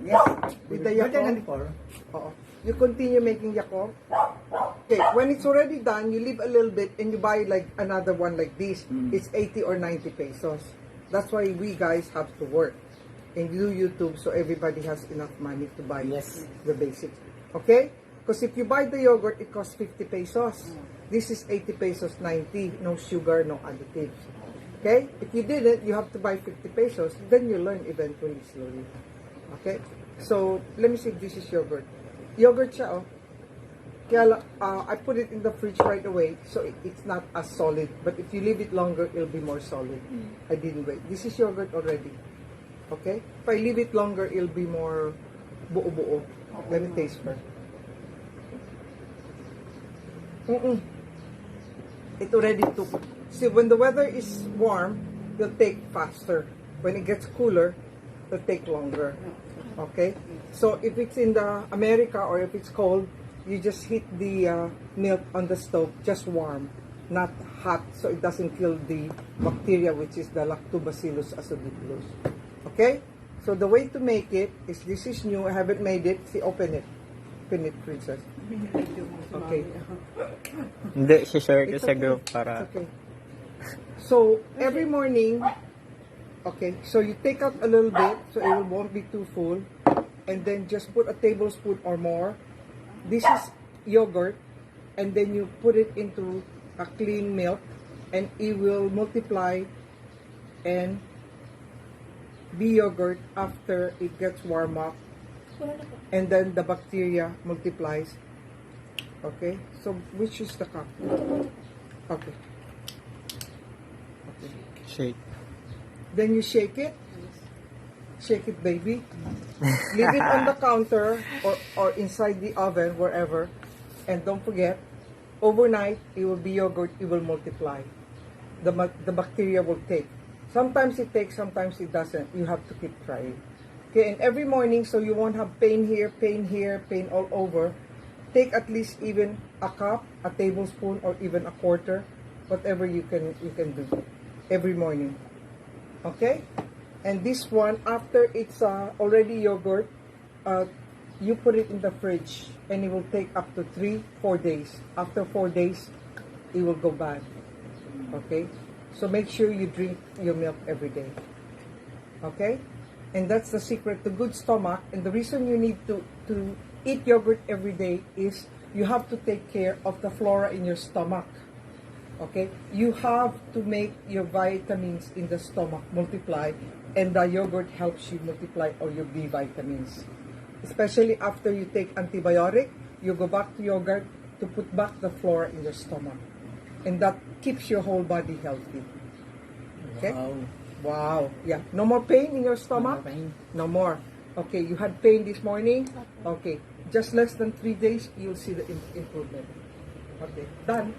Yes. With the Better than Yakult. before. Oo. You continue making Yakult. Okay, when it's already done, you leave a little bit and you buy like another one like this. It's 80 or 90 pesos. That's why we guys have to work and do YouTube so everybody has enough money to buy Yes. the basics. Okay? Because if you buy the yogurt, it costs 50 pesos. This is 80 pesos, 90. No sugar, no additives. Okay? If you didn't, you have to buy 50 pesos. Then you learn eventually, slowly. Okay? So, let me see if this is yogurt. Yogurt siya, oh. Kaya, I put it in the fridge right away, so it's not as solid. But if you leave it longer, it'll be more solid. I didn't wait. This is yogurt already. Okay? If I leave it longer, it'll be more buo-buo. Let me taste first. It already took. See, when the weather is warm, it'll take faster. When it gets cooler, it'll take longer. Okay? So if it's in the America or if it's cold, you just heat the milk on the stove, just warm, not hot, so it doesn't kill the bacteria, which is the Lactobacillus acidophilus. Okay? So the way to make it is, this is new, I haven't made it. See, open it. Open it, princess. Okay. Hindi, share ko It's sa okay. group para... It's okay. So, every morning, okay, so you take out a little bit, so it won't be too full, and then just put a tablespoon or more. This is yogurt, and then you put it into a clean milk, and it will multiply and be yogurt after it gets warm up, and then the bacteria multiplies. Okay, so which is the cup? Okay. Okay. Shake. Then you shake it. Shake it, baby. Leave it on the counter or inside the oven, wherever. And don't forget, overnight, it will be yogurt, it will multiply. The bacteria will take. Sometimes it takes, sometimes it doesn't. You have to keep trying. Okay, and every morning, so you won't have pain here, pain all over, take at least even a cup, a tablespoon, or even a quarter, whatever you can do every morning. Okay? And this one, after it's already yogurt, you put it in the fridge, and it will take up to 3-4 days. After 4 days, it will go bad. Okay? So make sure you drink your milk every day. Okay? And that's the secret to good stomach. And the reason you need to eat yogurt every day is you have to take care of the flora in your stomach. Okay? You have to make your vitamins in the stomach multiply, and the yogurt helps you multiply all your B vitamins. Especially after you take antibiotic, you go back to yogurt to put back the flora in your stomach. And that keeps your whole body healthy. Okay? Wow. Wow. Yeah. No more pain in your stomach? No more pain. No more. Okay. You had pain this morning? Okay. Just less than 3 days, you'll see the improvement. Okay. Done.